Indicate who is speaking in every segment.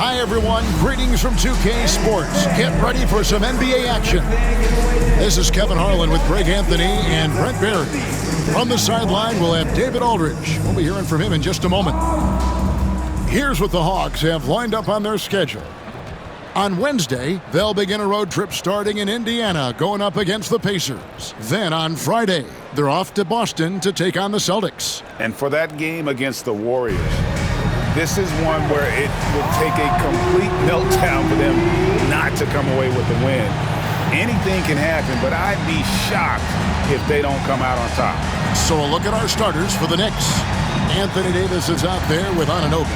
Speaker 1: Hi, everyone. Greetings from 2K Sports. Get ready for some NBA action. This is Kevin Harlan with Greg Anthony and Brent Barry. From the sideline, we'll have David Aldridge. We'll be hearing from him in just a moment. Here's what the Hawks have lined up on their schedule. On Wednesday, they'll begin a road trip starting in Indiana, going up against the Pacers. Then on Friday, they're off to Boston to take on the Celtics.
Speaker 2: And for that game against the Warriors, this is one where it would take a complete meltdown for them not to come away with the win. Anything can happen, but I'd be shocked if they don't come out on top.
Speaker 1: So a look at our starters for the Knicks. Anthony Davis is out there with Anunoby.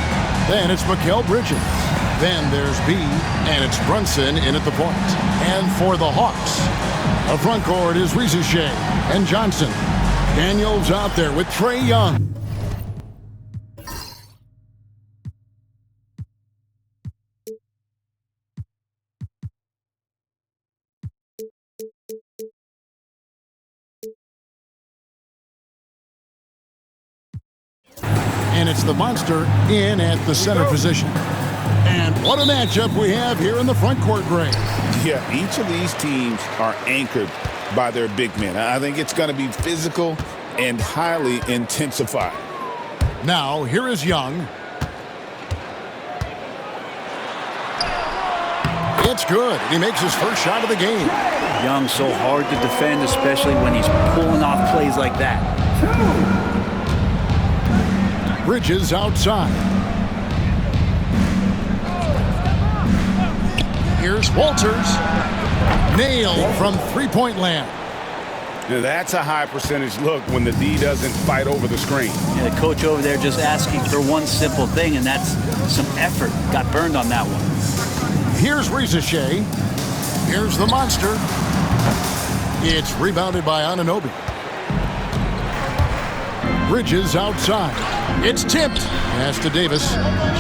Speaker 1: Then it's Mikal Bridges. Then there's B, and it's Brunson in at the point. And for the Hawks, the front court is Rizushea and Johnson. Daniels out there with Trae Young. And it's the monster in at the center position. And what a matchup we have here in the front court, Greg.
Speaker 2: Yeah, each of these teams are anchored by their big men. I think it's going to be physical and highly intensified.
Speaker 1: Now, here is Young. It's good. He makes his first shot of the game.
Speaker 3: Young's so hard to defend, especially when he's pulling off plays like that.
Speaker 1: Bridges outside. Here's Walters. Nailed from three-point land.
Speaker 2: Now that's a high percentage look when the D doesn't fight over the screen.
Speaker 3: And the coach over there just asking for one simple thing, and that's some effort. Got burned on that one.
Speaker 1: Here's Rizushea. Here's the monster. It's rebounded by Anunoby. Bridges outside. It's tipped. Pass to Davis.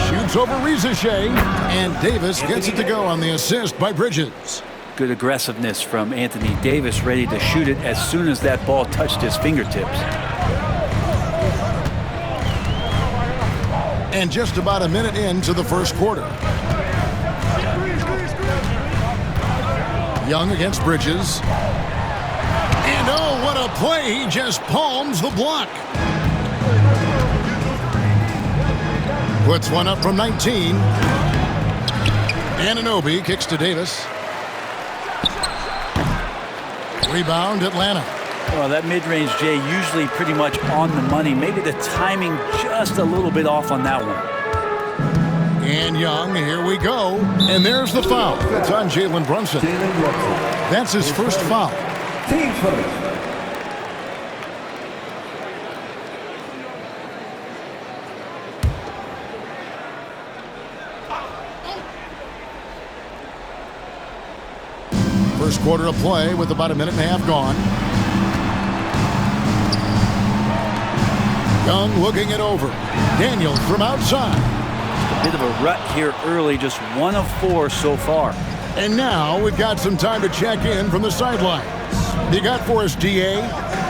Speaker 1: Shoots over Rizushea. And Davis gets it to go on the assist by Bridges.
Speaker 3: Good aggressiveness from Anthony Davis, ready to shoot it as soon as that ball touched his fingertips.
Speaker 1: And just about a minute into the first quarter. Young against Bridges. And oh, what a play. He just palms the block. Puts one up from 19. Anunoby kicks to Davis. Rebound, Atlanta.
Speaker 3: Well, that mid-range, Jay, usually pretty much on the money. Maybe the timing just a little bit off on that one.
Speaker 1: And Young, here we go. And there's the foul. That's on Jalen Brunson. That's his first foul.
Speaker 4: Team first.
Speaker 1: First quarter of play with about a minute and a half gone. Young looking it over. Daniels from outside.
Speaker 3: A bit of a rut here early, just 1 of 4 so far.
Speaker 1: And now we've got some time to check in from the sidelines. You got for us, DA?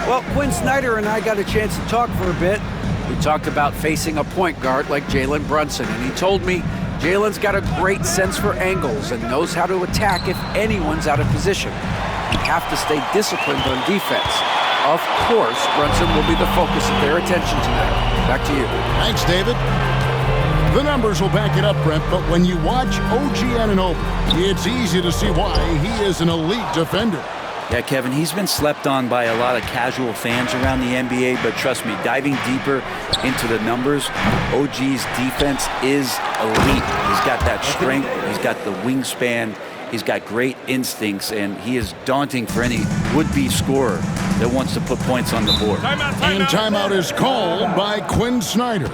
Speaker 5: Well, Quinn Snyder and I got a chance to talk for a bit. We talked about facing a point guard like Jalen Brunson, and he told me Jalen's got a great sense for angles and knows how to attack if anyone's out of position. You have to stay disciplined on defense. Of course, Brunson will be the focus of their attention tonight. Back to you.
Speaker 1: Thanks, David. The numbers will back it up, Brent, but when you watch OG Anunoby, it's easy to see why he is an elite defender.
Speaker 3: Yeah, Kevin, he's been slept on by a lot of casual fans around the NBA, but trust me, diving deeper into the numbers, OG's defense is elite. He's got that strength, he's got the wingspan, he's got great instincts, and he is daunting for any would-be scorer that wants to put points on the board.
Speaker 1: And timeout is called by Quinn Snyder.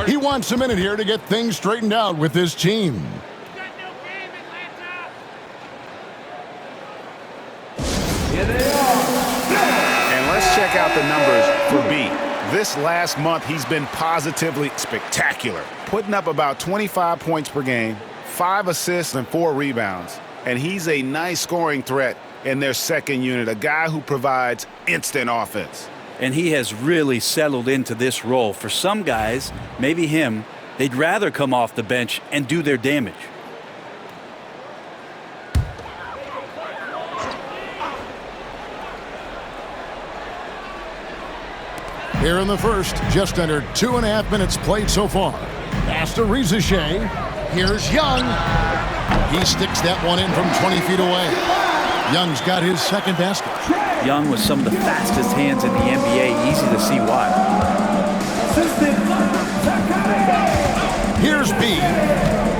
Speaker 1: He wants a minute here to get things straightened out with his team.
Speaker 2: And let's check out the numbers for B. This last month, he's been positively spectacular, putting up about 25 points per game, 5 assists and 4 rebounds. And he's a nice scoring threat in their second unit, a guy who provides instant offense.
Speaker 3: And he has really settled into this role. For some guys, maybe him, They'd rather come off the bench and do their damage.
Speaker 1: Here in the first, just under 2.5 minutes played so far. Pass to Shea. Here's Young. He sticks that one in from 20 feet away. Young's got his second basket.
Speaker 3: Young with some of the fastest hands in the NBA. Easy to see why.
Speaker 1: Here's B.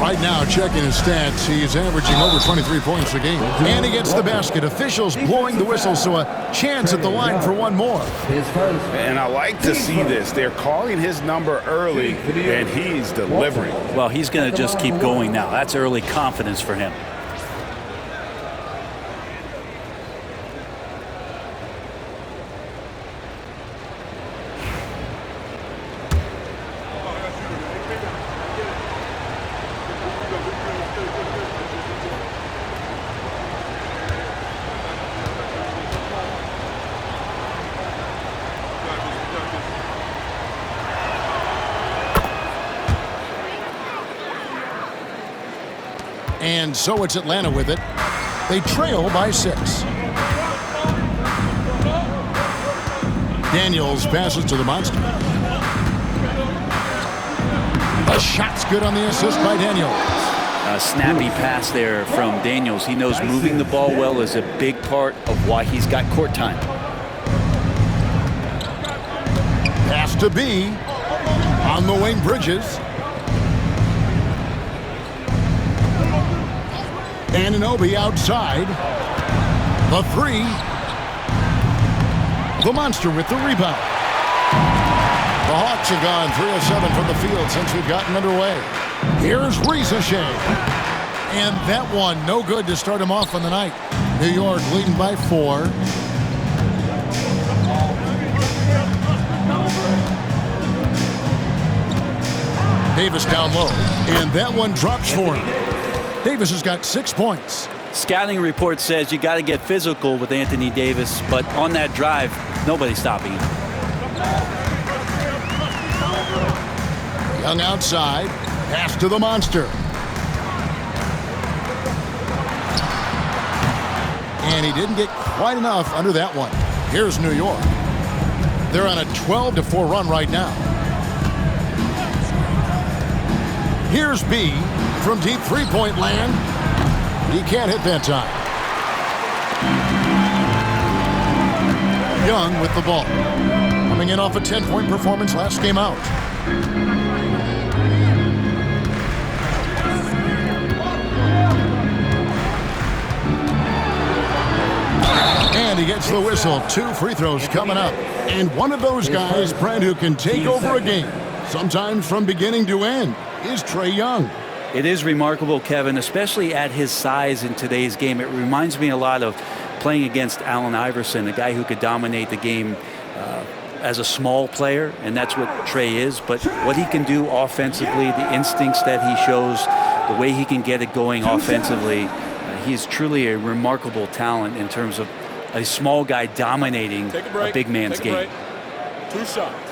Speaker 1: Right now, checking his stats, he's averaging over 23 points a game. And he gets the basket. Officials blowing the whistle, so a chance at the line for one more.
Speaker 2: And I like to see this. They're calling his number early, and he's delivering.
Speaker 3: Well, he's going to just keep going now. That's early confidence for him.
Speaker 1: And so it's Atlanta with it. They trail by 6. Daniels passes to the monster. The shot's good on the assist by Daniels.
Speaker 3: A snappy pass there from Daniels. He knows moving the ball well is a big part of why he's got court time.
Speaker 1: Pass to B. On the wing, Bridges. Anunoby outside. The 3. The monster with the rebound. The Hawks have gone 3 of 7 from the field since we've gotten underway. Here's Shea. And that one, no good to start him off on the night. New York leading by 4. Davis down low. And that one drops for him. Davis has got 6 points.
Speaker 3: Scouting report says you got to get physical with Anthony Davis, but on that drive, nobody's stopping him.
Speaker 1: Young outside. Pass to the monster. And he didn't get quite enough under that one. Here's New York. They're on a 12-4 run right now. Here's B. From deep three-point land. He can't hit that time. Young with the ball. Coming in off a 10-point performance last game out. And he gets the whistle. 2 free throws coming up. And one of those guys, Brent, who can take over a game, sometimes from beginning to end, is Trae Young.
Speaker 3: It is remarkable, Kevin, especially at his size in today's game. It reminds me a lot of playing against Allen Iverson, a guy who could dominate the game as a small player, and that's what Trae is. But what he can do offensively, the instincts that he shows, the way he can get it going offensively, he's truly a remarkable talent in terms of a small guy dominating a big man's game.
Speaker 4: 2 shots.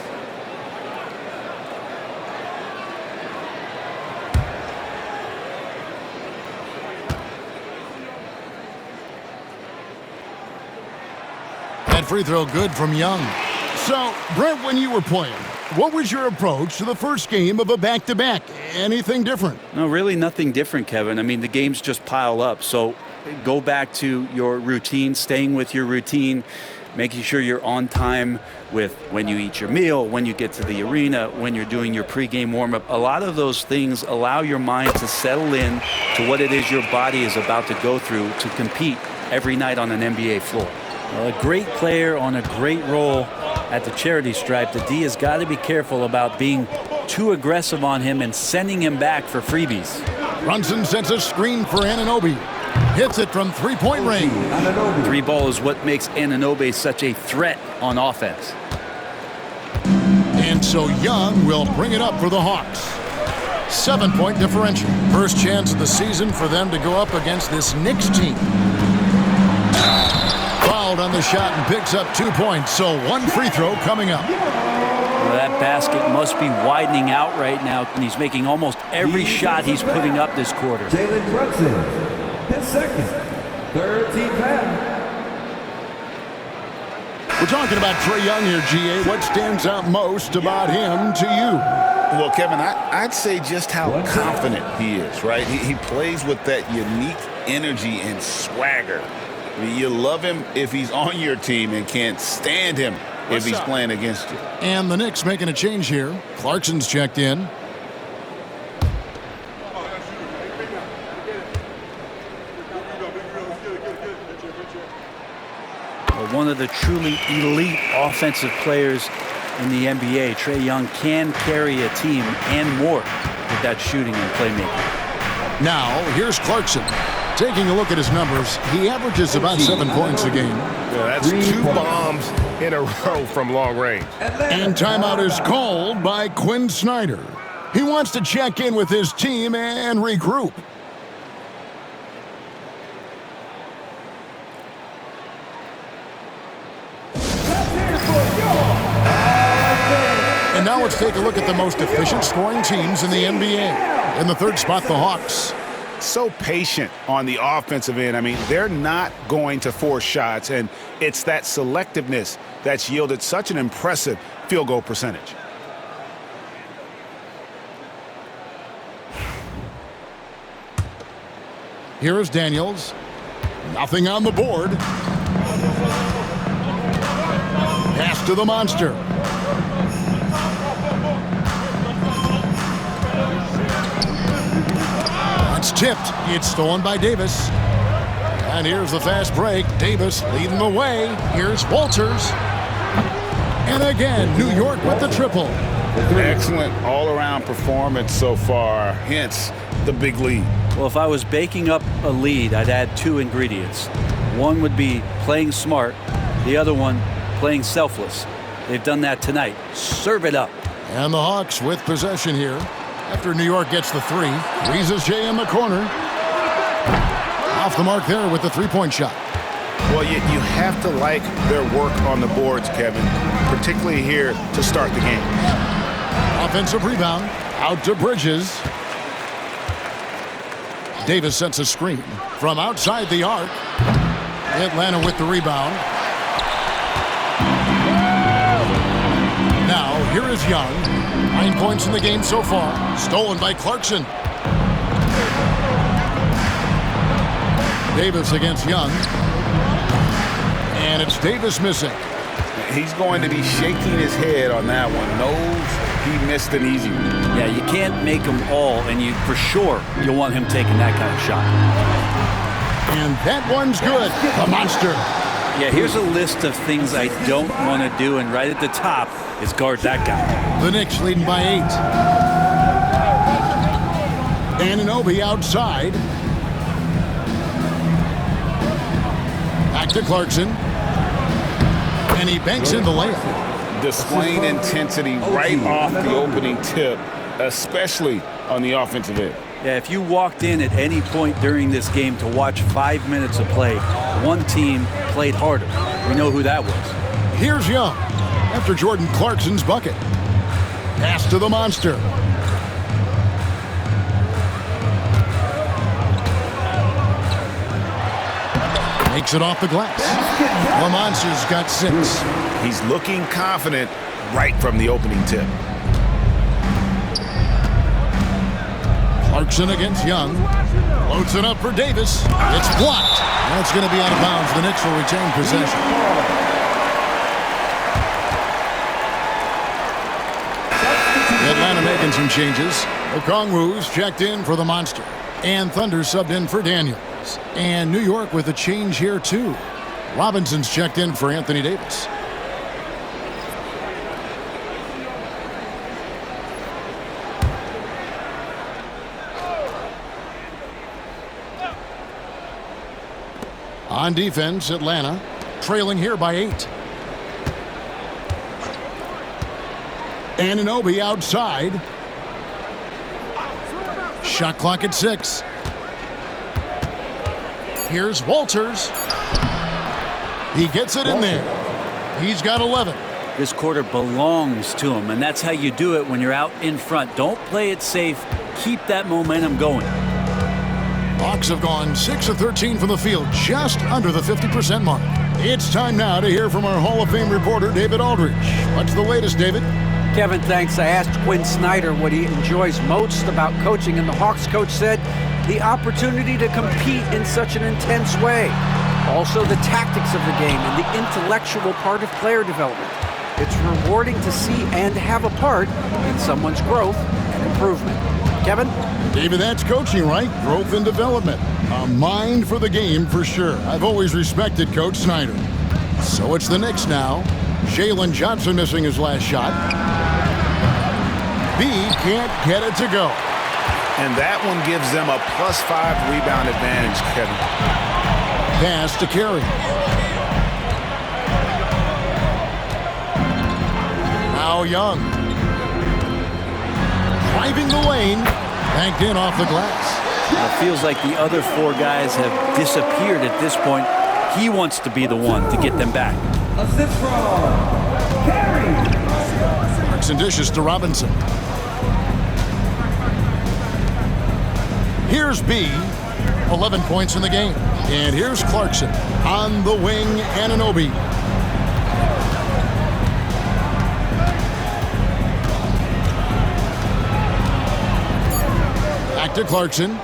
Speaker 1: That free throw good from Young. So, Brent, when you were playing, what was your approach to the first game of a back-to-back? Anything different?
Speaker 3: No, really nothing different, Kevin. I mean, the games just pile up. So go back to your routine, staying with your routine, making sure you're on time with when you eat your meal, when you get to the arena, when you're doing your pregame warm-up. A lot of those things allow your mind to settle in to what it is your body is about to go through to compete every night on an NBA floor.
Speaker 6: Well, a great player on a great role at the charity stripe. The D has got to be careful about being too aggressive on him and sending him back for freebies.
Speaker 1: Brunson sends a screen for Anunoby. Hits it from three-point range.
Speaker 3: Three ball is what makes Anunoby such a threat on offense.
Speaker 1: And so Young will bring it up for the Hawks. 7-point differential. First chance of the season for them to go up against this Knicks team. Fouled on the shot and picks up 2 points, so 1 free throw coming up.
Speaker 6: Well, that basket must be widening out right now, and he's making almost every shot he's putting up this quarter.
Speaker 4: Jalen Brunson, his second, third team foul.
Speaker 1: We're talking about Trae Young here, GA. What stands out most about him to you?
Speaker 2: Well, Kevin, I'd say just how confident he is, right? He plays with that unique energy and swagger. I mean, you love him if he's on your team and can't stand him if he's playing against you.
Speaker 1: And the Knicks making a change here. Clarkson's checked in.
Speaker 6: One of the truly elite offensive players in the NBA, Trae Young can carry a team and more with that shooting and playmaking.
Speaker 1: Now, here's Clarkson. Taking a look at his numbers, he averages about 7 points a game.
Speaker 7: Yeah, that's 2 bombs in a row from long range.
Speaker 1: And timeout is called by Quinn Snyder. He wants to check in with his team and regroup. And now let's take a look at the most efficient scoring teams in the NBA. In the third spot, the Hawks.
Speaker 2: So patient on the offensive end. I mean, they're not going to force shots, and it's that selectiveness that's yielded such an impressive field goal percentage.
Speaker 1: Here is Daniels. Nothing on the board. Pass to the monster. It's tipped. It's stolen by Davis. And here's the fast break. Davis leading the way. Here's Walters. And again, New York with the triple.
Speaker 2: Excellent all-around performance so far, hence the big lead.
Speaker 6: Well, if I was baking up a lead, I'd add 2 ingredients. One would be playing smart. The other one, playing selfless. They've done that tonight. Serve it up.
Speaker 1: And the Hawks with possession here. After New York gets the 3, Reese's J in the corner. Off the mark there with the three-point shot.
Speaker 2: Well, you have to like their work on the boards, Kevin, particularly here to start the game.
Speaker 1: Offensive rebound. Out to Bridges. Davis sets a screen from outside the arc. Atlanta with the rebound. Now, here is Young. 9 points in the game so far. Stolen by Clarkson. Davis against Young. And it's Davis missing.
Speaker 2: He's going to be shaking his head on that one. Knows he missed an easy one.
Speaker 6: Yeah, you can't make them all, and you for sure you'll want him taking that kind of shot.
Speaker 1: And that one's good. The monster.
Speaker 6: Yeah, here's a list of things I don't want to do, and right at the top is guard that guy.
Speaker 1: The Knicks leading by 8. Anunoby outside. Back to Clarkson. And he banks in the layup.
Speaker 2: Displaying intensity right off the opening tip, especially on the offensive end.
Speaker 6: Yeah, if you walked in at any point during this game to watch 5 minutes of play, one team played harder. We know who that was.
Speaker 1: Here's Young after Jordan Clarkson's bucket. Pass to the monster. Makes it off the glass. The monster's got 6.
Speaker 2: He's looking confident right from the opening tip.
Speaker 1: Clarkson against Young. Floats it up for Davis. It's blocked. That's going to be out of bounds. The Knicks will retain possession. Atlanta making some changes. Okongwu's checked in for the monster. And Thunder subbed in for Daniels. And New York with a change here, too. Robinson's checked in for Anthony Davis. On defense, Atlanta trailing here by 8. Anunoby outside. Shot clock at 6. Here's Walters. He gets it in there. He's got 11.
Speaker 6: This quarter belongs to him, and that's how you do it when you're out in front. Don't play it safe. Keep that momentum going.
Speaker 1: Hawks have gone 6 of 13 from the field, just under the 50% mark. It's time now to hear from our Hall of Fame reporter, David Aldridge. What's the latest, David?
Speaker 5: Kevin, thanks. I asked Quinn Snyder what he enjoys most about coaching, and the Hawks coach said the opportunity to compete in such an intense way. Also, the tactics of the game and the intellectual part of player development. It's rewarding to see and have a part in someone's growth and improvement. Kevin?
Speaker 1: David, that's coaching, right? Growth and development. A mind for the game for sure. I've always respected Coach Snyder. So it's the Knicks now. Jalen Johnson missing his last shot. B can't get it to go.
Speaker 2: And that one gives them a +5 rebound advantage, Kevin.
Speaker 1: Pass to Carey. Now Young. Driving the lane. Banked in off the glass.
Speaker 6: It feels like the other four guys have disappeared at this point. He wants to be the one to get them back.
Speaker 4: Assist from Carey.
Speaker 1: Marks and dishes to Robinson. Here's B, 11 points in the game. And here's Clarkson on the wing, Anunoby. Back to Clarkson.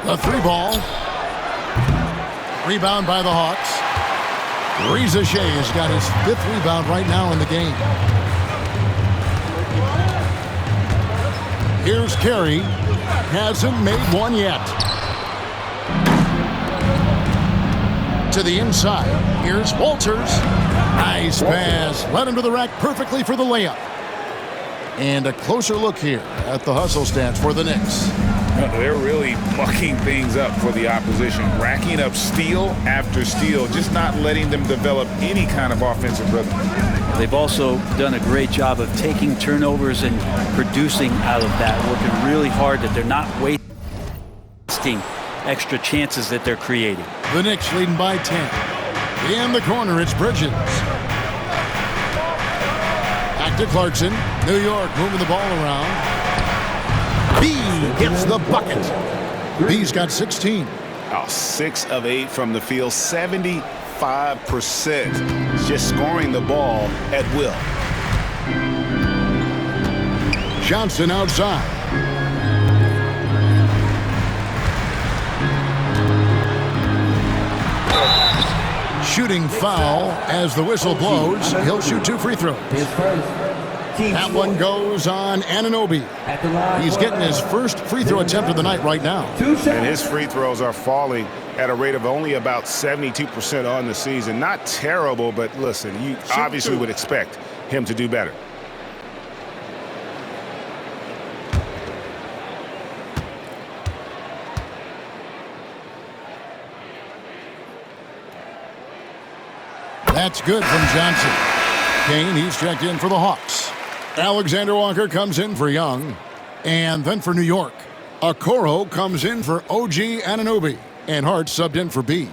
Speaker 1: The 3-ball. Rebound by the Hawks. Reza Shea has got his 5th rebound right now in the game. Here's Carey. Hasn't made one yet. To the inside. Here's Walters. Nice pass. Led him to the rack perfectly for the layup. And a closer look here at the hustle stats for the Knicks.
Speaker 8: They're really mucking things up for the opposition, racking up steal after steal, just not letting them develop any kind of offensive rhythm.
Speaker 6: They've also done a great job of taking turnovers and producing out of that, working really hard that they're not wasting extra chances that they're creating.
Speaker 1: The Knicks leading by 10. In the corner, it's Bridges. Back to Clarkson. New York moving the ball around. B hits the bucket. B's got 16.
Speaker 2: 6 of 8 from the field, 75%. Just scoring the ball at will.
Speaker 1: Johnson outside. Shooting foul as the whistle blows. He'll shoot 2 free throws. That one goes on Anunoby. He's getting his first free throw attempt of the night right now.
Speaker 2: And his free throws are falling at a rate of only about 72% on the season. Not terrible, but listen, you obviously would expect him to do better.
Speaker 1: That's good from Johnson. Kane, he's checked in for the Hawks. Alexander Walker comes in for Young. And then for New York, Okoro comes in for OG Anunoby. And Hart subbed in for B.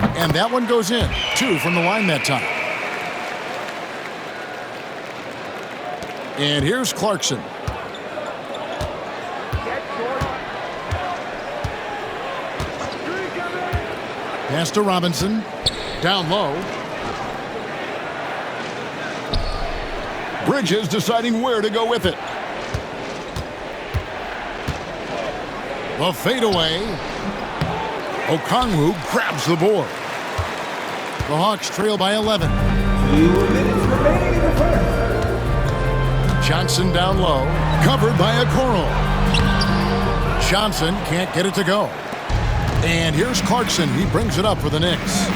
Speaker 1: And that one goes in. 2 from the line that time. And here's Clarkson. Pass to Robinson. Down low. Bridges deciding where to go with it. The fadeaway. Okongwu grabs the board. The Hawks trail by 11.
Speaker 4: 2 minutes remaining in the first.
Speaker 1: Johnson down low, covered by Okoro. Johnson can't get it to go. And here's Clarkson. He brings it up for the Knicks.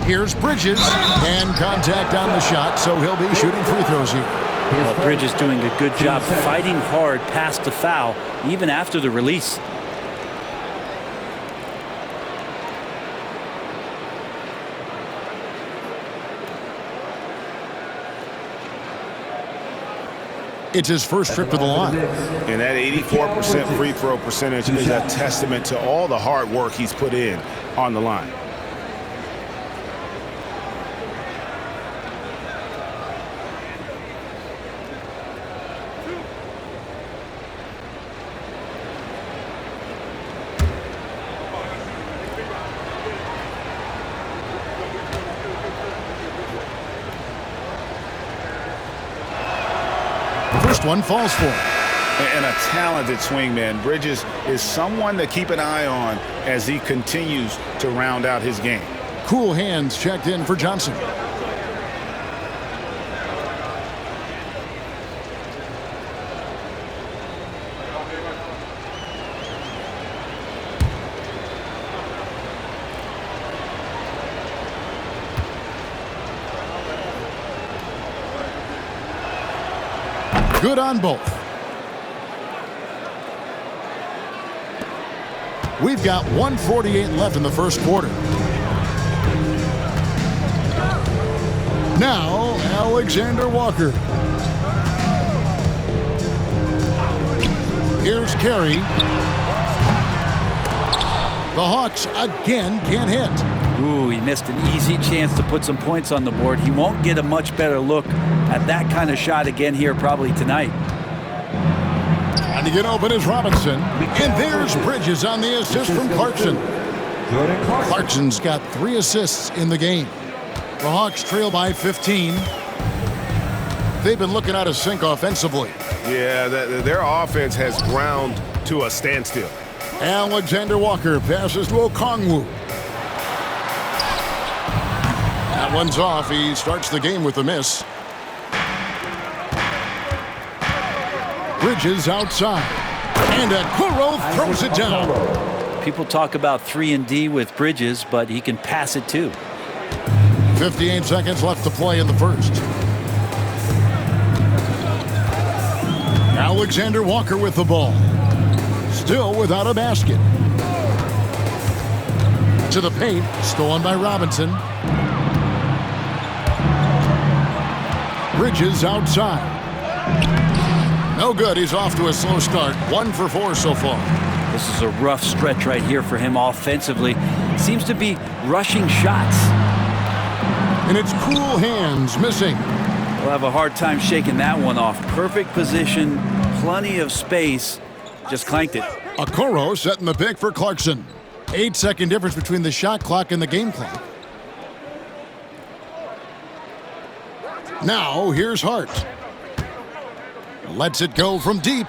Speaker 1: Here's Bridges, and contact on the shot, so he'll be shooting free throws here.
Speaker 6: Well, Bridges doing a good job fighting hard past the foul, even after the release.
Speaker 1: It's his first trip to the line.
Speaker 2: And that 84% free throw percentage is a testament to all the hard work he's put in on the line.
Speaker 1: First one falls for him.
Speaker 2: And a talented swingman. Bridges is someone to keep an eye on as he continues to round out his game.
Speaker 1: Cool hands checked in for Johnson. Good on both. We've got 1:48 left in the first quarter. Now, Alexander Walker. Here's Carey. The Hawks again can't hit.
Speaker 6: Ooh, he missed an easy chance to put some points on the board. He won't get a much better look at that kind of shot again here probably tonight.
Speaker 1: Trying to get open is Robinson. And there's Bridges on the assist from Clarkson. Clarkson's got 3 assists in the game. The Hawks trail by 15. They've been looking out of sync offensively.
Speaker 7: Yeah, their offense has ground to a standstill.
Speaker 1: Alexander Walker passes to Okongwu. That one's off. He starts the game with a miss. Bridges outside. And Okoro throws it down.
Speaker 6: People talk about 3-and-D with Bridges, but he can pass it too.
Speaker 1: 58 seconds left to play in the first. Alexander Walker with the ball. Still without a basket. To the paint, stolen by Robinson. Bridges outside. No good. He's off to a slow start. 1 for 4 so far.
Speaker 6: This is a rough stretch right here for him offensively. Seems to be rushing shots.
Speaker 1: And it's cool hands missing.
Speaker 6: We'll have a hard time shaking that one off. Perfect position, plenty of space. Just clanked it.
Speaker 1: Okoro setting the pick for Clarkson. 8-second difference between the shot clock and the game clock. Now here's Hart. Lets it go from deep.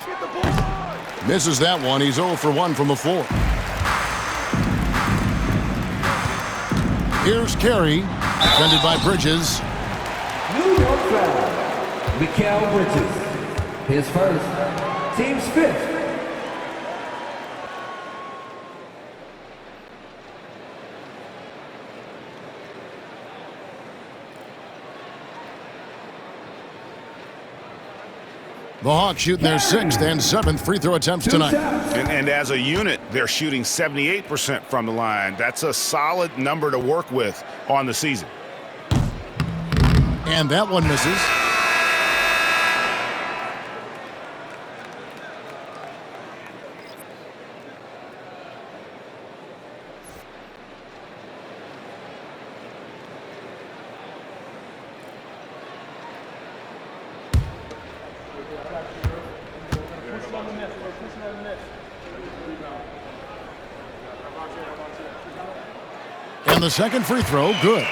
Speaker 1: Misses that one. He's 0 for 1 from the floor. Here's Carey. Defended by Bridges.
Speaker 4: New York foul. Mikal Bridges. His first. Team's 5th.
Speaker 1: The Hawks shooting their 6th and 7th free throw attempts tonight.
Speaker 2: And as a unit, they're shooting 78% from the line. That's a solid number to work with on the season.
Speaker 1: And that one misses. And the second free throw, good.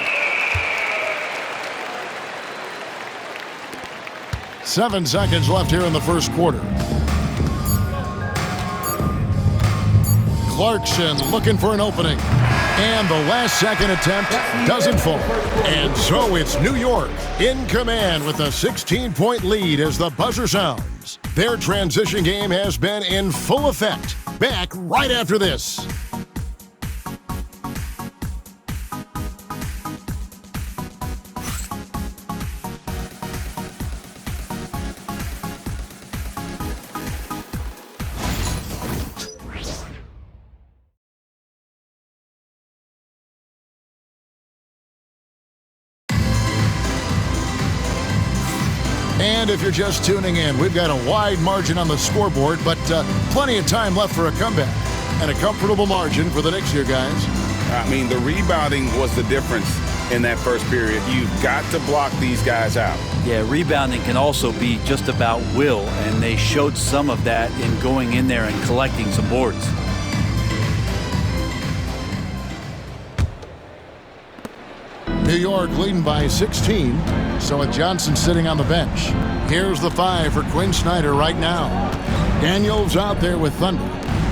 Speaker 1: 7 seconds left here in the first quarter. Clarkson looking for an opening. And the last second attempt doesn't fall. And so it's New York in command with a 16-point lead as the buzzer sounds. Their transition game has been in full effect. Back right after this. And if you're just tuning in, we've got a wide margin on the scoreboard, but plenty of time left for a comeback. And a comfortable margin for the Knicks here, guys.
Speaker 2: I mean, the rebounding was the difference in that first period. You've got to block these guys out.
Speaker 6: Yeah, rebounding can also be just about will, and they showed some of that in going in there and collecting some boards.
Speaker 1: New York leading by 16. So with Johnson sitting on the bench. Here's the 5 for Quinn Snyder right now. Daniels out there with Thunder.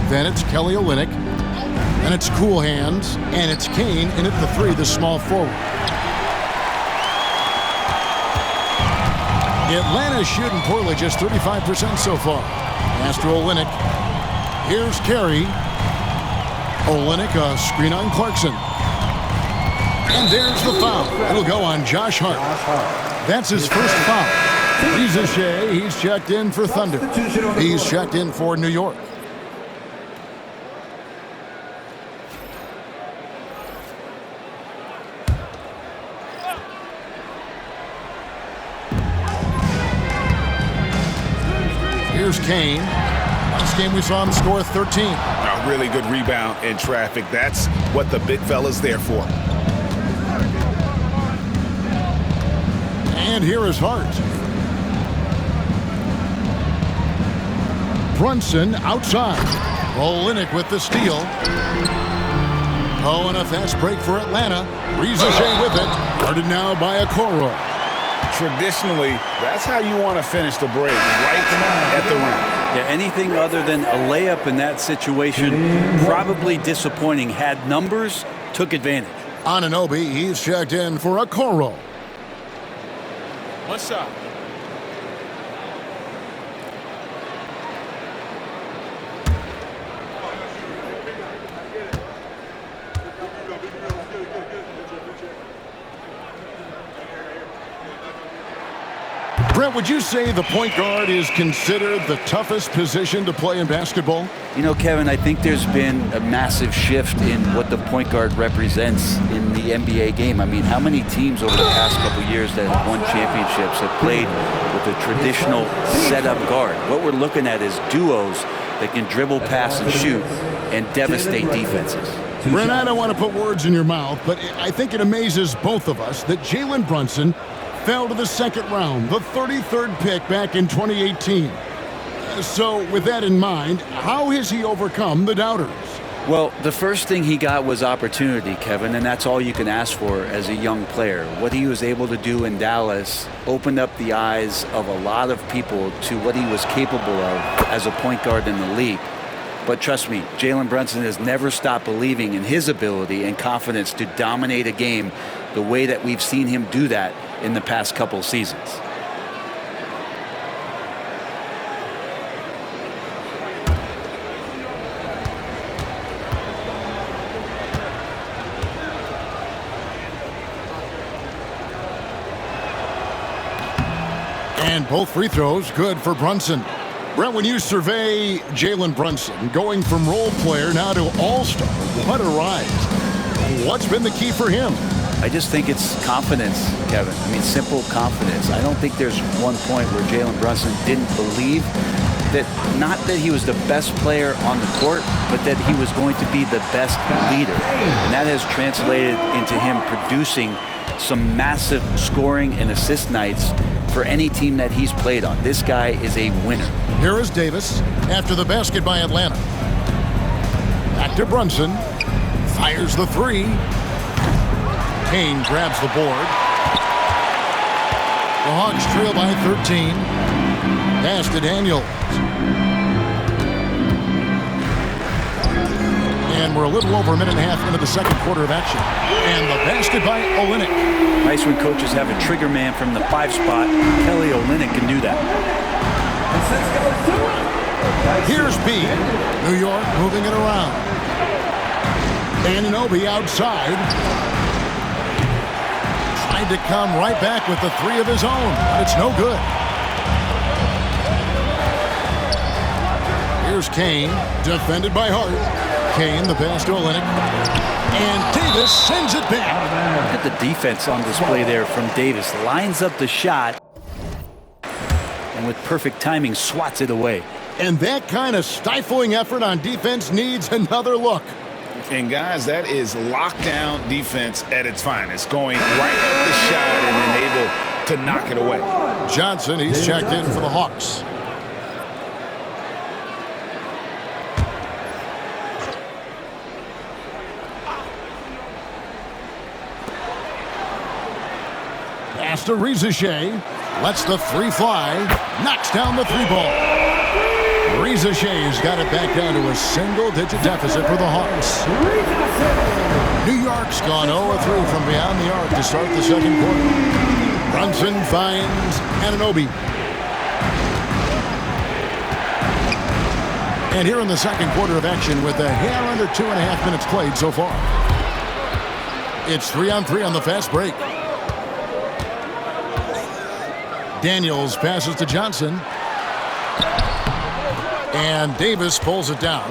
Speaker 1: Then it's Kelly Olynyk. And it's Cool Hands. And it's Kane in at the 3, the small forward. Atlanta's shooting poorly, just 35% so far. Pass to Olynyk. Here's Carey. Olynyk, a screen on Clarkson. And there's the foul. It'll go on Josh Hart. That's his first foul. Rizachet, he's checked in for Thunder. He's checked in for New York. Here's Kane. Last game we saw him score 13.
Speaker 2: A really good rebound in traffic. That's what the big fella's there for.
Speaker 1: And here is Hart. Brunson outside. Olynyk with the steal. Oh, and a fast break for Atlanta. Rizachet with it. Guarded now by Okoro.
Speaker 2: Traditionally, that's how you want to finish the break, right at the rim.
Speaker 6: Yeah, anything other than a layup in that situation, probably disappointing. Had numbers, took advantage.
Speaker 1: Anunoby, he's checked in for Okoro.
Speaker 2: What's up?
Speaker 1: Brent, would you say the point guard is considered the toughest position to play in basketball?
Speaker 3: You know, Kevin, I think there's been a massive shift in what the point guard represents in the NBA game. I mean, how many teams over the past couple years that have won championships have played with a traditional setup guard? What we're looking at is duos that can dribble, pass, and shoot and devastate defenses.
Speaker 1: Brent, I don't want to put words in your mouth, but I think it amazes both of us that Jalen Brunson fell to the second round, the 33rd pick back in 2018. So with that in mind, how has he overcome the doubters?
Speaker 3: Well, the first thing he got was opportunity, Kevin, and that's all you can ask for as a young player. What he was able to do in Dallas opened up the eyes of a lot of people to what he was capable of as a point guard in the league. But trust me, Jalen Brunson has never stopped believing in his ability and confidence to dominate a game the way that we've seen him do that in the past couple seasons.
Speaker 1: And both free throws good for Brunson. Brent, when you survey Jalen Brunson going from role player now to all-star, what a rise. What's been the key for him?
Speaker 3: I just think it's confidence, Kevin. I mean, simple confidence. I don't think there's one point where Jalen Brunson didn't believe that, not that he was the best player on the court, but that he was going to be the best leader. And that has translated into him producing some massive scoring and assist nights for any team that he's played on. This guy is a winner.
Speaker 1: Here is Davis after the basket by Atlanta. Back to Brunson. Fires the 3. Kane grabs the board. The Hawks trail by 13. Pass to Daniels. And we're a little over a minute and a half into the second quarter of action. And the basket by Olynyk.
Speaker 6: Nice when coaches have a trigger man from the 5 spot. Kelly Olynyk can do that.
Speaker 1: Here's B. New York moving it around. Anunoby outside. Tried to come right back with the 3 of his own, but it's no good. Here's Kane, defended by Hart. Kane, the pass to Olynyk. And Davis sends it back.
Speaker 6: Look at the defense on display there from Davis. Lines up the shot. and with perfect timing swats it away.
Speaker 1: And that kind of stifling effort on defense needs another look.
Speaker 8: And guys, that is lockdown defense at its finest, going right at the shot and then able to knock it away.
Speaker 1: Johnson, he's checked in for the Hawks. Pass to Rizachet. Lets the three fly. Knocks down the three ball. Rizachet's got it back down to a single-digit deficit for the Hawks. New York's gone 0-3 from beyond the arc to start the second quarter. Brunson finds Anunoby. And here in the second quarter of action with a hair under 2.5 minutes played so far. It's 3-on-3 on the fast break. Daniels passes to Johnson. And Davis pulls it down.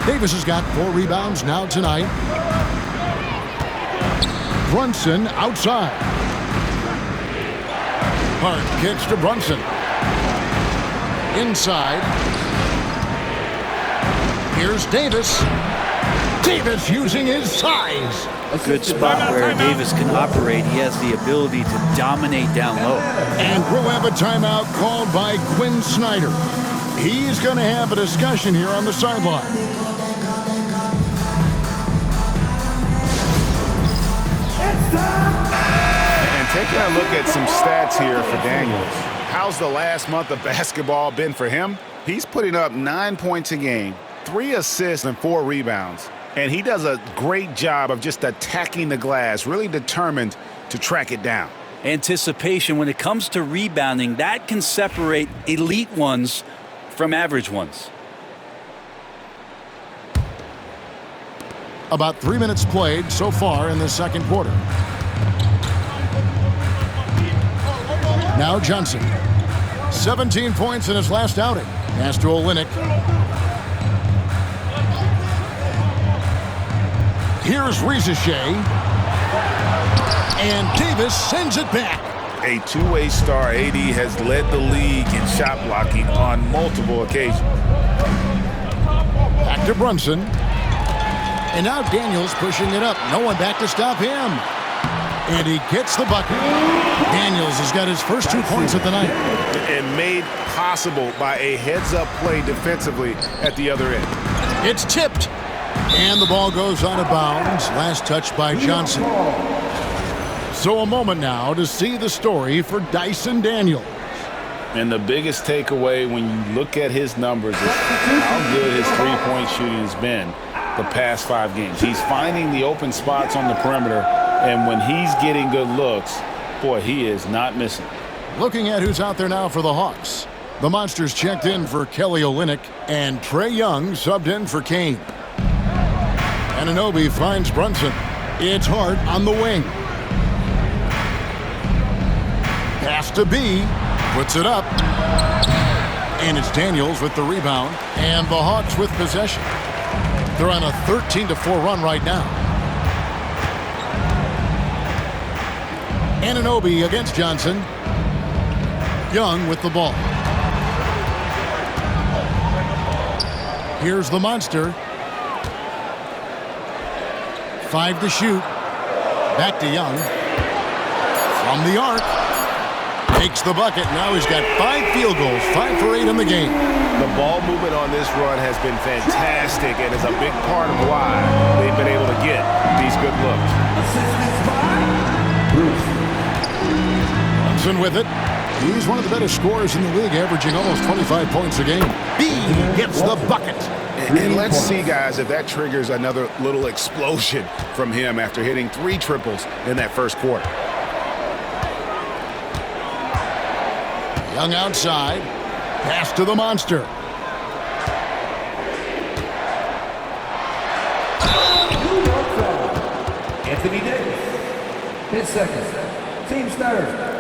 Speaker 1: Davis has got 4 rebounds now tonight. Brunson outside. Hart kicks to Brunson. Inside. Here's Davis. Davis using his size.
Speaker 6: A good spot where Davis can operate. He has the ability to dominate down low.
Speaker 1: And we'll have a timeout called by Quinn Snyder. He's going to have a discussion here on the sideline.
Speaker 2: And taking a look at some stats here for Daniels. How's the last month of basketball been for him? He's putting up 9 points a game, 3 assists, and 4 rebounds. And he does a great job of just attacking the glass, really determined to track it down.
Speaker 6: Anticipation, when it comes to rebounding, that can separate elite ones from average ones.
Speaker 1: About 3 minutes played so far in the second quarter. Now Johnson. 17 points in his last outing. Pass to Olynyk. Here's Rizachet. And Davis sends it back.
Speaker 8: A two-way star, AD has led the league in shot blocking on multiple occasions.
Speaker 1: Back to Brunson. And now Daniels pushing it up. No one back to stop him. And he gets the bucket. Daniels has got his first 2 points of the night.
Speaker 2: And made possible by a heads-up play defensively at the other end.
Speaker 1: It's tipped. And the ball goes out of bounds. Last touch by Johnson. So a moment now to see the story for Dyson Daniels.
Speaker 8: And the biggest takeaway when you look at his numbers is how good his three-point shooting has been the past 5 games. He's finding the open spots on the perimeter, and when he's getting good looks, boy, he is not missing.
Speaker 1: Looking at who's out there now for the Hawks. The Monsters checked in for Kelly Olynyk, and Trae Young subbed in for Kane. Anunoby finds Brunson. It's Hart on the wing. Pass to B. Puts it up. And it's Daniels with the rebound. And the Hawks with possession. They're on a 13-4 run right now. Anunoby against Johnson. Young with the ball. Here's the Monster. 5 to shoot. Back to Young. From the arc. Takes the bucket. Now he's got 5 field goals. 5 for 8 in the game.
Speaker 2: The ball movement on this run has been fantastic and is a big part of why they've been able to get these good looks.
Speaker 1: Brunson with it. He's one of the better scorers in the league, averaging almost 25 points a game. B gets the bucket.
Speaker 2: And let's see, guys, if that triggers another little explosion from him after hitting 3 triples in that first quarter.
Speaker 1: Young outside. Pass to the Monster.
Speaker 4: Anthony Davis. His second. Team's third.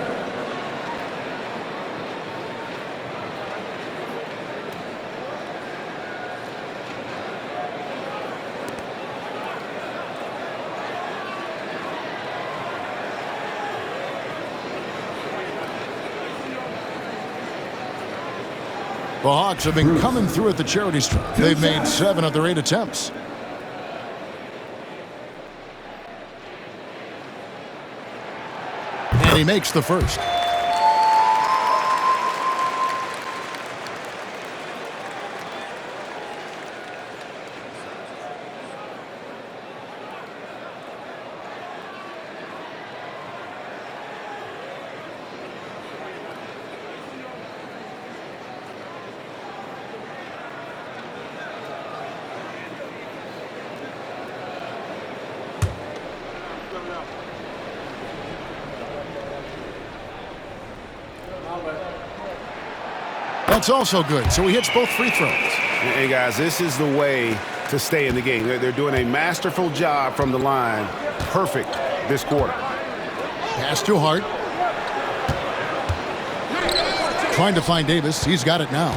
Speaker 1: The Hawks have been coming through at the charity stripe. They've made 7 of their 8 attempts. And he makes the first. That's also good. So he hits both free throws.
Speaker 2: Hey, guys, this is the way to stay in the game. They're doing a masterful job from the line. Perfect this quarter.
Speaker 1: Pass to Hart. Trying to find Davis. He's got it now.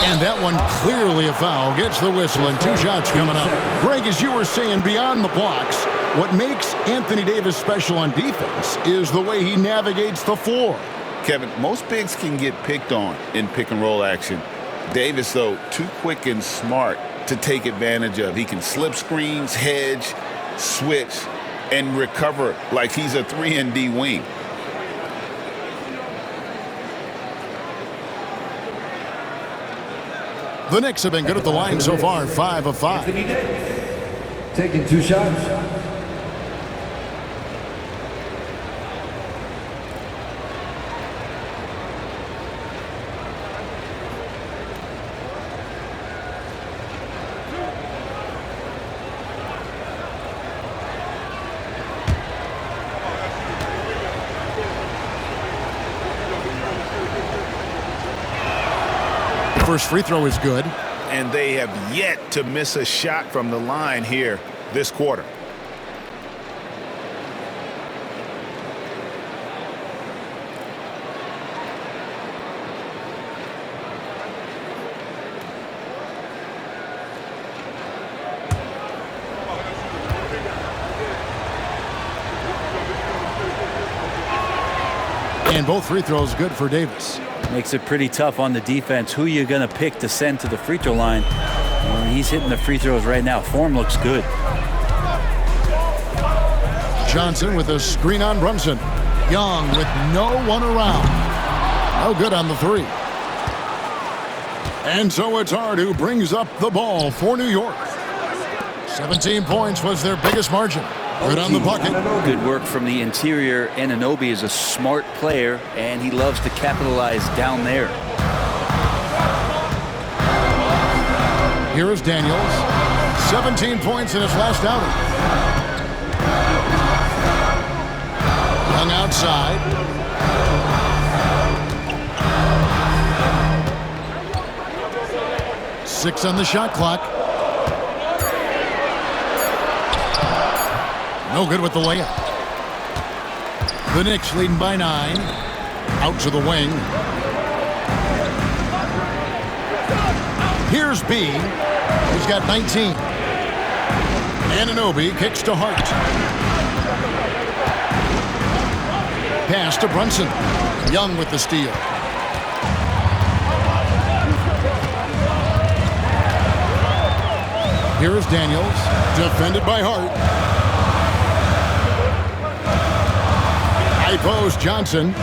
Speaker 1: And that one clearly a foul. Gets the whistle and 2 shots coming up. Greg, as you were saying, beyond the blocks, what makes Anthony Davis special on defense is the way he navigates the floor.
Speaker 8: Kevin, most bigs can get picked on in pick-and-roll action. Davis, though, too quick and smart to take advantage of. He can slip screens, hedge, switch, and recover like he's a 3-and-D wing.
Speaker 1: The Knicks have been good at the line so far, 5 of 5.
Speaker 4: Taking 2 shots.
Speaker 1: First free throw is good.
Speaker 2: And they have yet to miss a shot from the line here this quarter.
Speaker 1: And both free throws good for Davis.
Speaker 6: Makes it pretty tough on the defense. Who you going to pick to send to the free throw line? Well, he's hitting the free throws right now. Form looks good.
Speaker 1: Johnson with a screen on Brunson. Young with no one around. No good on the 3. And so it's Hart who brings up the ball for New York. 17 points was their biggest margin. Good on the bucket.
Speaker 3: Good work from the interior. Anunoby is a smart player, and he loves to capitalize down there.
Speaker 1: Here is Daniels. 17 points in his last outing. Young outside. Six on the shot clock. No good with the layup. The Knicks leading by 9. Out to the wing. Here's B. He's got 19. Anunoby kicks to Hart. Pass to Brunson. Young with the steal. Here is Daniels. Defended by Hart. High post, Johnson.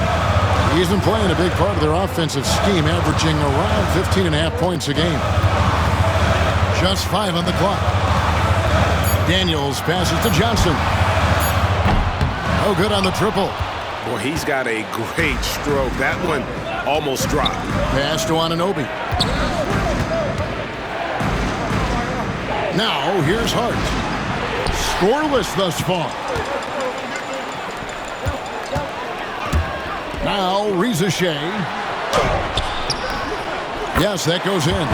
Speaker 1: He's been playing a big part of their offensive scheme, averaging around 15.5 points a game. Just 5 on the clock. Daniels passes to Johnson. No good on the triple.
Speaker 7: Boy, he's got a great stroke. That one almost dropped.
Speaker 1: Pass to Anunoby. Now, here's Hart. Scoreless thus far. Now, Reza Shea. Yes, that goes in.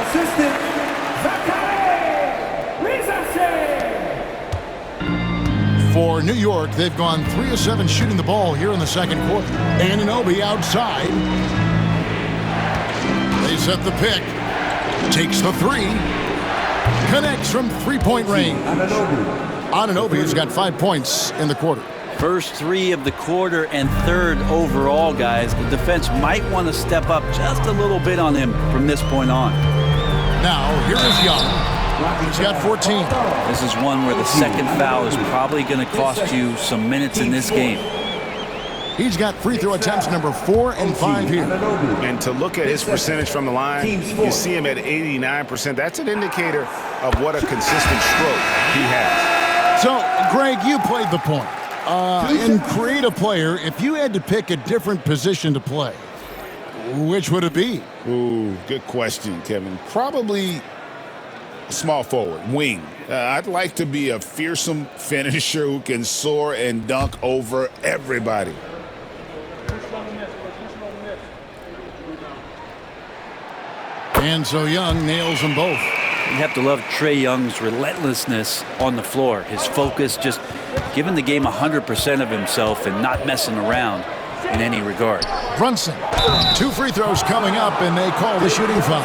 Speaker 4: Assistant, Reza Shea.
Speaker 1: For New York, they've gone 3 of 7 shooting the ball here in the second quarter. Anunoby outside. They set the pick. Takes the 3. Connects from 3-point range. Anunoby has got 5 points in the quarter.
Speaker 6: First 3 of the quarter and 3rd overall, guys. The defense might want to step up just a little bit on him from this point on.
Speaker 1: Now, here is Young. He's got 14.
Speaker 6: This is one where the second foul is probably going to cost you some minutes in this game.
Speaker 1: He's got free throw attempts number 4 and 5 here.
Speaker 2: And to look at his percentage from the line, you see him at 89%. That's an indicator of what a consistent stroke he has.
Speaker 1: So, Greg, you played the point. In creative player, if you had to pick a different position to play, which would it be?
Speaker 8: Ooh, good question, Kevin. Probably small forward, wing. I'd like to be a fearsome finisher who can soar and dunk over everybody.
Speaker 1: And so Young nails them both.
Speaker 6: You have to love Trae Young's relentlessness on the floor. His focus, just giving the game 100% of himself and not messing around in any regard.
Speaker 1: Brunson, 2 free throws coming up, and they call the shooting foul.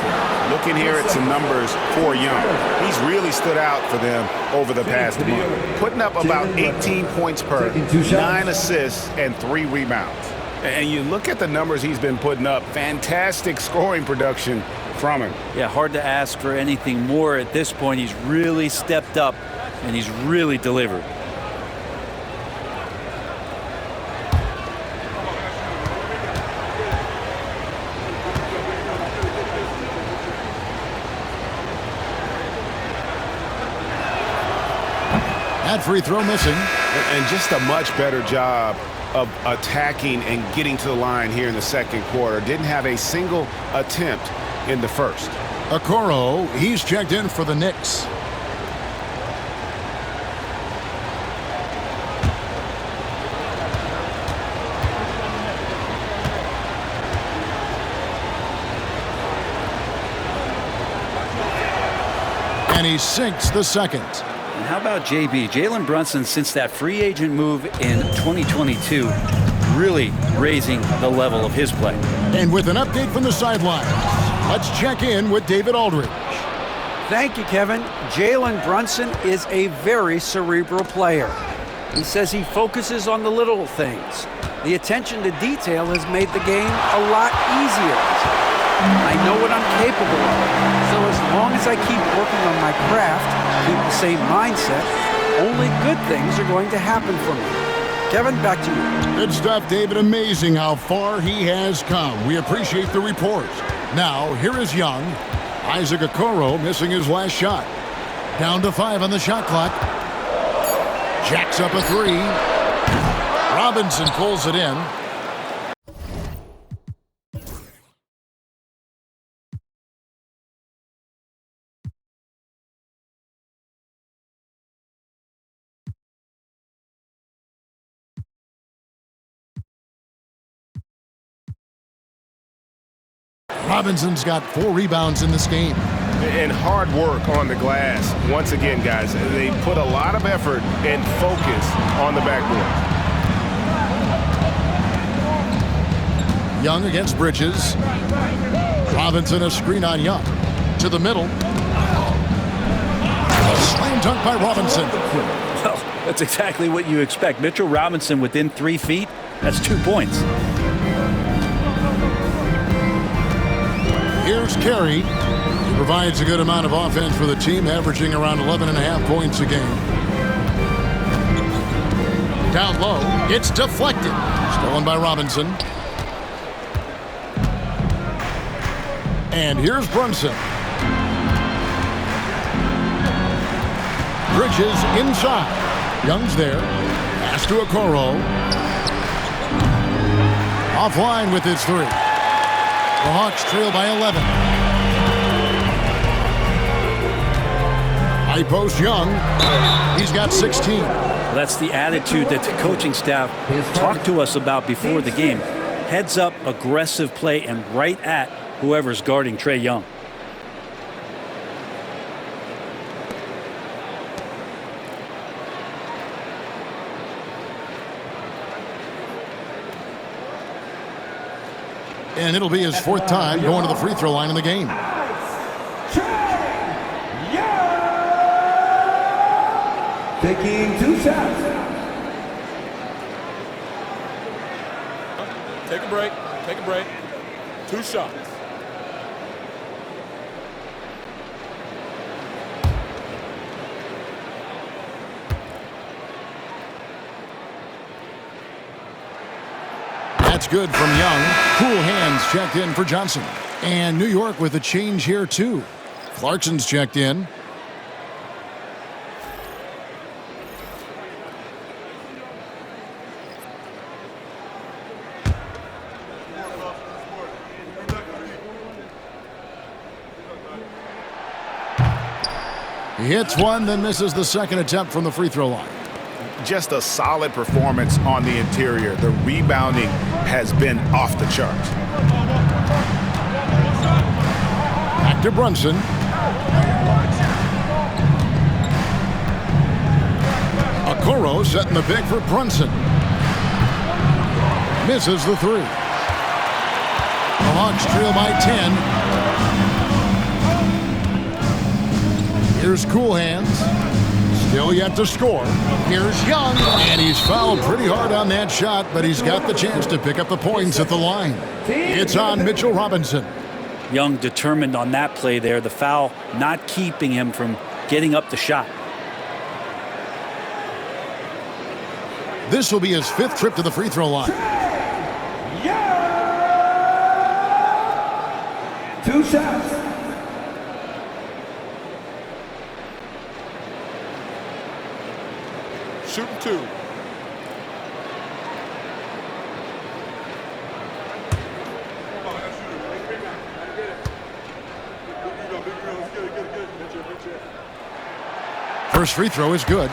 Speaker 2: Looking here at some numbers for Young, he's really stood out for them over the past month, putting up about 18 points per, 9 assists, and 3 rebounds. And you look at the numbers he's been putting up, fantastic scoring production from him.
Speaker 6: Yeah, hard to ask for anything more at this point. He's really stepped up, and he's really delivered.
Speaker 1: That free throw missing.
Speaker 2: And just a much better job of attacking and getting to the line here in the second quarter. Didn't have a single attempt in the first.
Speaker 1: Okoro, he's checked in for the Knicks. And he sinks the second.
Speaker 6: And how about JB? Jalen Brunson, since that free agent move in 2022, really raising the level of his play.
Speaker 1: And with an update from the sideline, let's check in with David Aldridge.
Speaker 5: Thank you, Kevin. Jalen Brunson is a very cerebral player. He says he focuses on the little things. The attention to detail has made the game a lot easier. I know what I'm capable of, so as long as I keep working on my craft, keep the same mindset, only good things are going to happen for me. Kevin, back to you.
Speaker 1: Good stuff, David. Amazing how far he has come. We appreciate the report. Now, here is Young. Isaac Okoro missing his last shot. Down to 5 on the shot clock. Jacks up a 3. Robinson pulls it in. Robinson's got 4 rebounds in this game.
Speaker 2: And hard work on the glass. Once again, guys, they put a lot of effort and focus on the backboard.
Speaker 1: Young against Bridges. Robinson a screen on Young. To the middle. Slam dunk by Robinson.
Speaker 6: Well, that's exactly what you expect. Mitchell Robinson within 3 feet, that's 2 points.
Speaker 1: Here's Carey. He provides a good amount of offense for the team, averaging around 11.5 points a game. Down low, it's deflected. Stolen by Robinson. And here's Brunson. Bridges inside. Young's there. Pass to Okoro. Offline with his 3. The Hawks trail by 11. High post Young. He's got 16.
Speaker 6: Well, that's the attitude that the coaching staff talked to us about before the game. Heads up, aggressive play, and right at whoever's guarding Trae Young.
Speaker 1: And it'll be his 4th time going to the free throw line in the game.
Speaker 4: Taking 2 shots.
Speaker 9: Take a break. Take a break. 2 shots.
Speaker 1: That's good from Young. Cool hands checked in for Johnson. And New York with a change here, too. Clarkson's checked in. He hits one, then misses the second attempt from the free throw line.
Speaker 2: Just a solid performance on the interior. The rebounding has been off the charts.
Speaker 1: Back to Brunson. Okoro setting the pick for Brunson. Misses the three. The Hawks trail by 10. Here's Cool Hands. Still yet to score. Here's Young, and he's fouled pretty hard on that shot, but he's got the chance to pick up the points at the line. It's on Mitchell Robinson.
Speaker 6: Young determined on that play there. The foul not keeping him from getting up the shot.
Speaker 1: This will be his 5th trip to the free throw line.
Speaker 4: Yeah! 2 shots.
Speaker 9: Shooting 2.
Speaker 1: First free throw is good.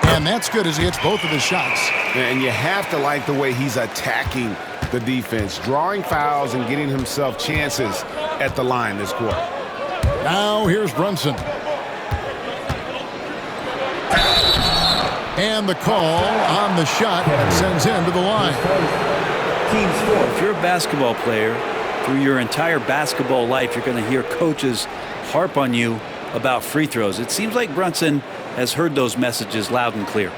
Speaker 1: And that's good as he hits both of his shots.
Speaker 2: And you have to like the way he's attacking the defense, drawing fouls and getting himself chances at the line this quarter.
Speaker 1: Now here's Brunson. And the call on the shot that sends him to the line.
Speaker 6: If you're a basketball player, through your entire basketball life, you're going to hear coaches harp on you about free throws. It seems like Brunson has heard those messages loud and clear.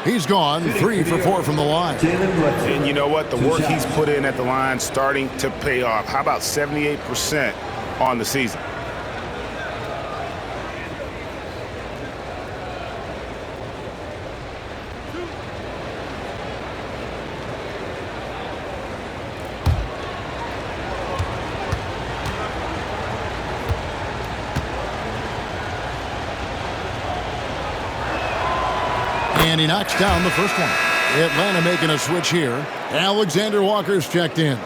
Speaker 1: He's gone 3 for 4 from the line.
Speaker 2: And you know what? The work he's put in at the line starting to pay off. How about 78% on the season?
Speaker 1: And he knocks down the first one. Atlanta making a switch here. Alexander Walker's checked in.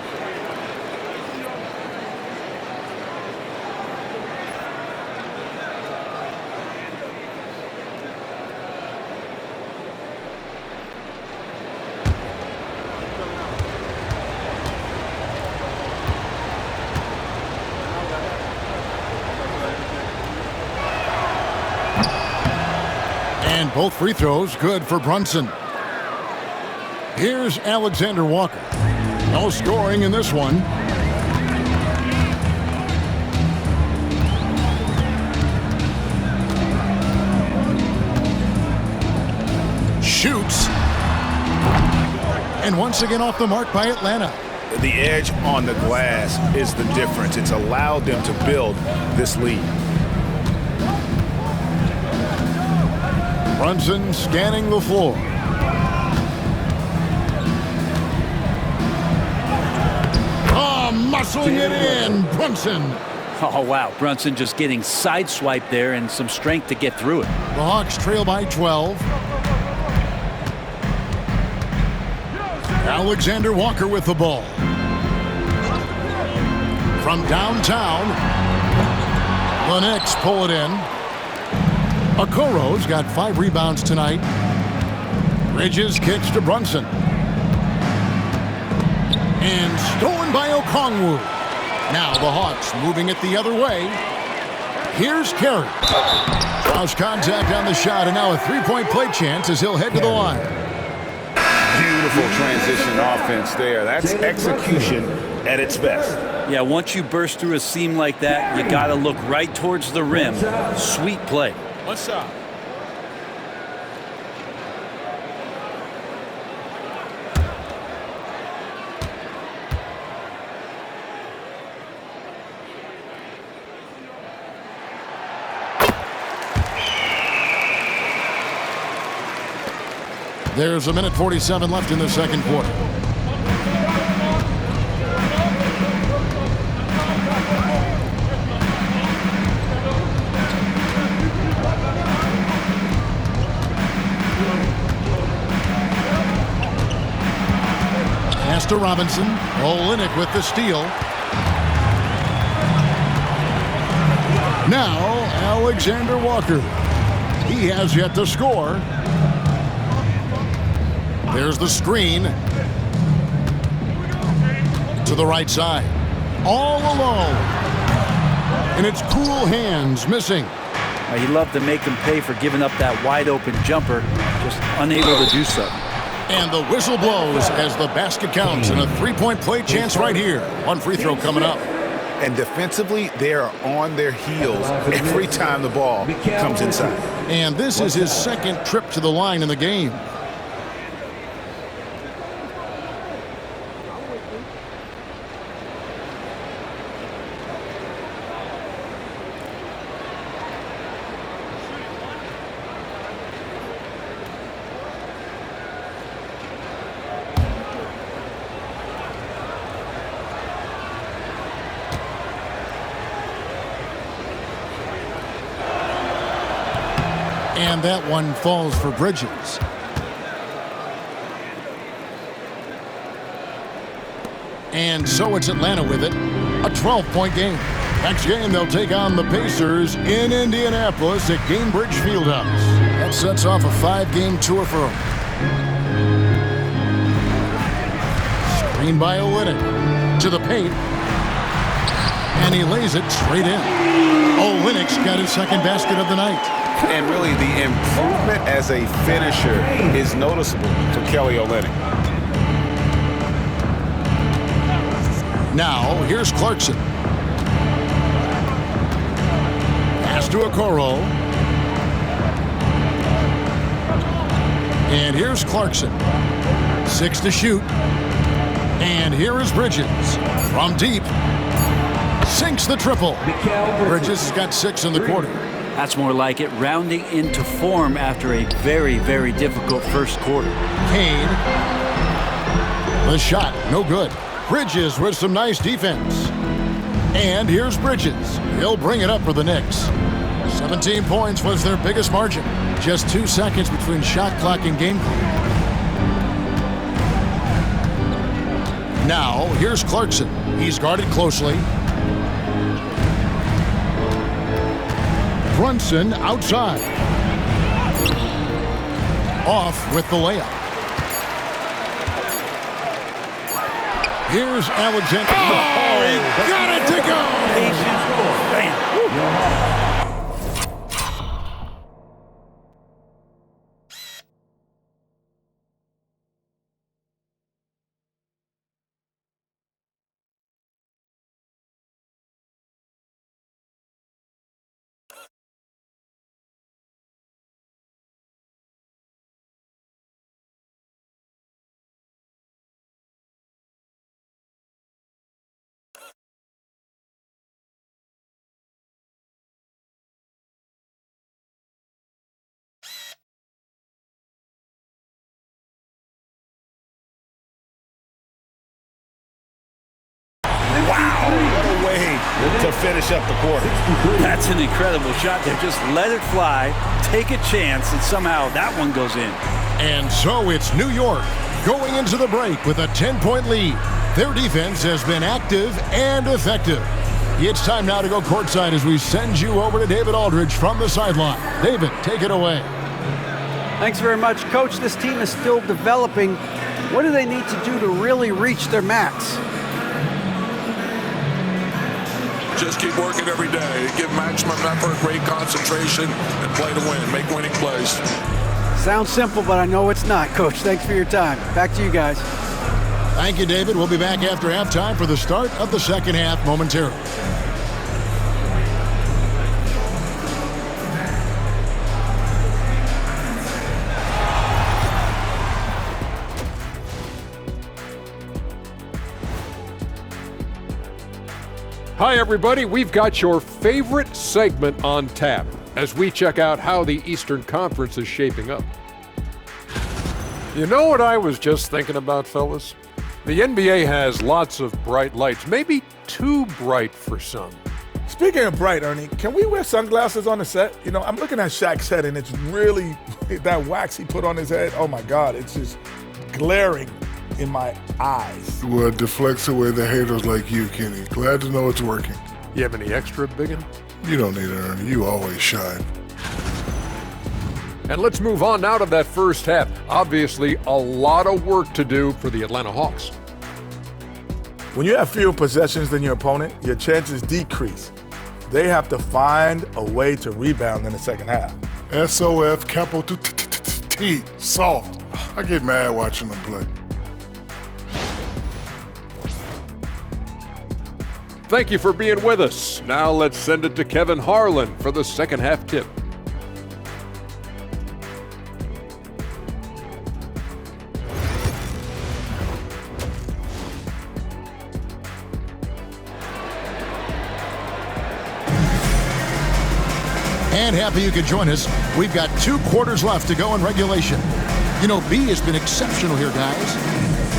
Speaker 1: And both free throws good for Brunson. Here's Alexander Walker. No scoring in this one. Shoots. And once again off the mark by Atlanta.
Speaker 2: The edge on the glass is the difference. It's allowed them to build this lead.
Speaker 1: Brunson scanning the floor. Oh, muscling it in. Brunson.
Speaker 6: Oh, wow. Brunson just getting sideswiped there and some strength to get through it.
Speaker 1: The Hawks trail by 12. Alexander Walker with the ball. From downtown, the Knicks pull it in. Okoro's got 5 rebounds tonight. Bridges kicks to Brunson. And stolen by Okongwu. Now the Hawks moving it the other way. Here's Carey. Cross contact on the shot, and now a three-point play chance as he'll head to the line.
Speaker 2: Beautiful transition offense there. That's execution at its best.
Speaker 6: Yeah, once you burst through a seam like that, you got to look right towards the rim. Sweet play.
Speaker 9: One shot.
Speaker 1: There's a minute 47 left in the second quarter. Pass to Robinson. Olynyk with the steal. Now Alexander Walker. He has yet to score. There's the screen to the right side. All alone. And it's cool hands missing.
Speaker 6: He loved to make them pay for giving up that wide open jumper, just unable to do so.
Speaker 1: And the whistle blows as the basket counts, and a three-point play chance right here. One free throw coming up.
Speaker 2: And defensively, they are on their heels every time the ball comes inside.
Speaker 1: And this is his second trip to the line in the game. And that one falls for Bridges. And so it's Atlanta with it. A 12-point game. Next game, they'll take on the Pacers in Indianapolis at Gainbridge Fieldhouse. That sets off a 5-game tour for them. Screen by Olynyk. To the paint. And he lays it straight in. Olynyk's got his second basket of the night.
Speaker 2: And really, the improvement as a finisher is noticeable for Kelly Olynyk.
Speaker 1: Now, here's Clarkson. Pass to Okoro. And here's Clarkson. 6 to shoot. And here is Bridges. From deep. Sinks the triple. Bridges has got 6 in the quarter.
Speaker 6: That's more like it, rounding into form after a very, very difficult first quarter.
Speaker 1: Kane. The shot, no good. Bridges with some nice defense. And here's Bridges. He'll bring it up for the Knicks. 17 points was their biggest margin. Just 2 seconds between shot clock and game clock. Now, here's Clarkson. He's guarded closely. Brunson outside. Off with the layup. Here's Alexander. Oh, he got it to go.
Speaker 6: Bam.
Speaker 2: Wow, what a way to finish up the quarter.
Speaker 6: That's an incredible shot there. Just let it fly, take a chance, and somehow that one goes in.
Speaker 1: And so it's New York going into the break with a 10-point lead. Their defense has been active and effective. It's time now to go courtside as we send you over to David Aldridge from the sideline. David, take it away.
Speaker 5: Thanks very much, Coach. This team is still developing. What do they need to do to really reach their max?
Speaker 9: Just keep working every day. Give maximum effort, great concentration, and play to win. Make winning plays.
Speaker 5: Sounds simple, but I know it's not, Coach. Thanks for your time. Back to you guys.
Speaker 1: Thank you, David. We'll be back after halftime for the start of the second half momentarily.
Speaker 10: Hi, everybody. We've got your favorite segment on tap as we check out how the Eastern Conference is shaping up. You know what I was just thinking about, fellas? The NBA has lots of bright lights, maybe too bright for some.
Speaker 11: Speaking of bright, Ernie, can we wear sunglasses on the set? You know, I'm looking at Shaq's head, and it's really, that wax he put on his head, oh my God, it's just glaring in my eyes.
Speaker 12: Well, it deflects away the haters like you, Kenny. Glad to know it's working.
Speaker 10: You have any extra, biggin?
Speaker 12: You don't need it, Ernie. You always shine.
Speaker 10: And let's move on now to that first half. Obviously, a lot of work to do for the Atlanta Hawks.
Speaker 11: When you have fewer possessions than your opponent, your chances decrease. They have to find a way to rebound in the second half.
Speaker 12: SOF, capital T, soft. I get mad watching them play.
Speaker 10: Thank you for being with us. Now let's send it to Kevin Harlan for the second half tip.
Speaker 1: And happy you could join us. We've got 2 quarters left to go in regulation. You know, B has been exceptional here, guys.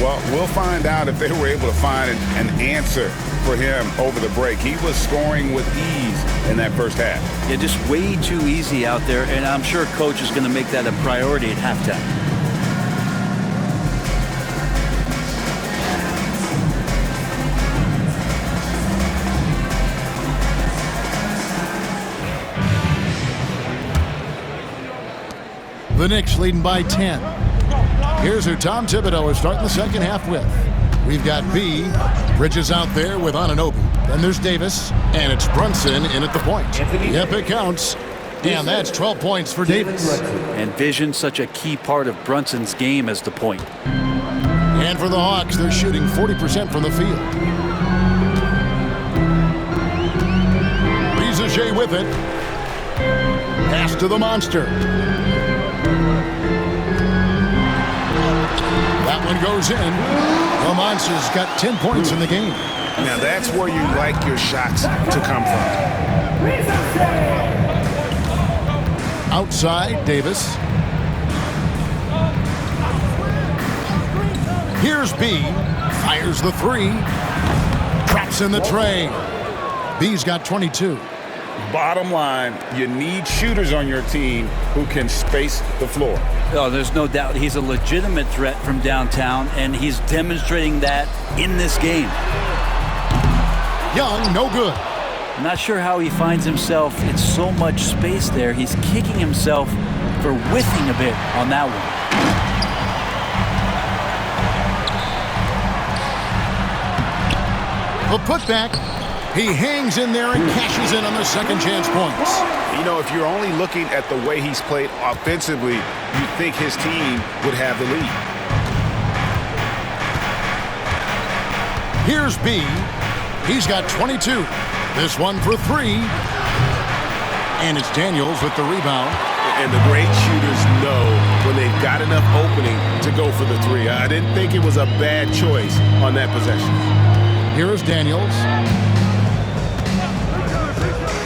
Speaker 2: Well, we'll find out if they were able to find an answer for him over the break. He was scoring with ease in that first half.
Speaker 3: Yeah, just way too easy out there, and I'm sure Coach is going to make that a priority at halftime.
Speaker 1: The Knicks leading by 10. Here's who Tom Thibodeau is starting the second half with. We've got B. Bridges out there with Anunoby. Then there's Davis, and it's Brunson in at the point. Yep, it counts. And that's 12 points for Davis.
Speaker 3: And vision, such a key part of Brunson's game as the point.
Speaker 1: And for the Hawks, they're shooting 40% from the field. Riza with it. Pass to the monster. That one goes in. The Monster's got 10 points in the game.
Speaker 2: Now that's where you like your shots to come from.
Speaker 1: Outside, Davis. Here's B. Fires the 3. Traps in the tray. B's got 22.
Speaker 2: Bottom line, you need shooters on your team who can space the floor.
Speaker 3: Oh, there's no doubt he's a legitimate threat from downtown, and he's demonstrating that in this game.
Speaker 1: Young, no good.
Speaker 3: I'm not sure how he finds himself in so much space there. He's kicking himself for whiffing a bit on that
Speaker 1: one. The putback. He hangs in there and cashes in on the second chance points.
Speaker 2: You know, if you're only looking at the way he's played offensively, you think his team would have the lead.
Speaker 1: Here's B. He's got 22. This one for 3. And it's Daniels with the rebound.
Speaker 7: And the great shooters know when they've got enough opening to go for the 3. I didn't think it was a bad choice on that possession.
Speaker 1: Here is Daniels.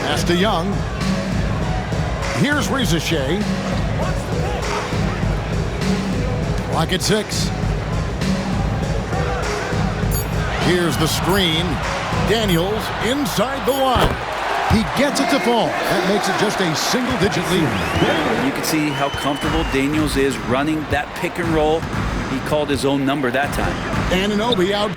Speaker 1: Pass to Young. Here's Riza. Clock at 6. Here's the screen. Daniels inside the line. He gets it to fall. That makes it just a single-digit lead.
Speaker 3: You can see how comfortable Daniels is running that pick and roll. He called his own number that time.
Speaker 1: Anunoby out.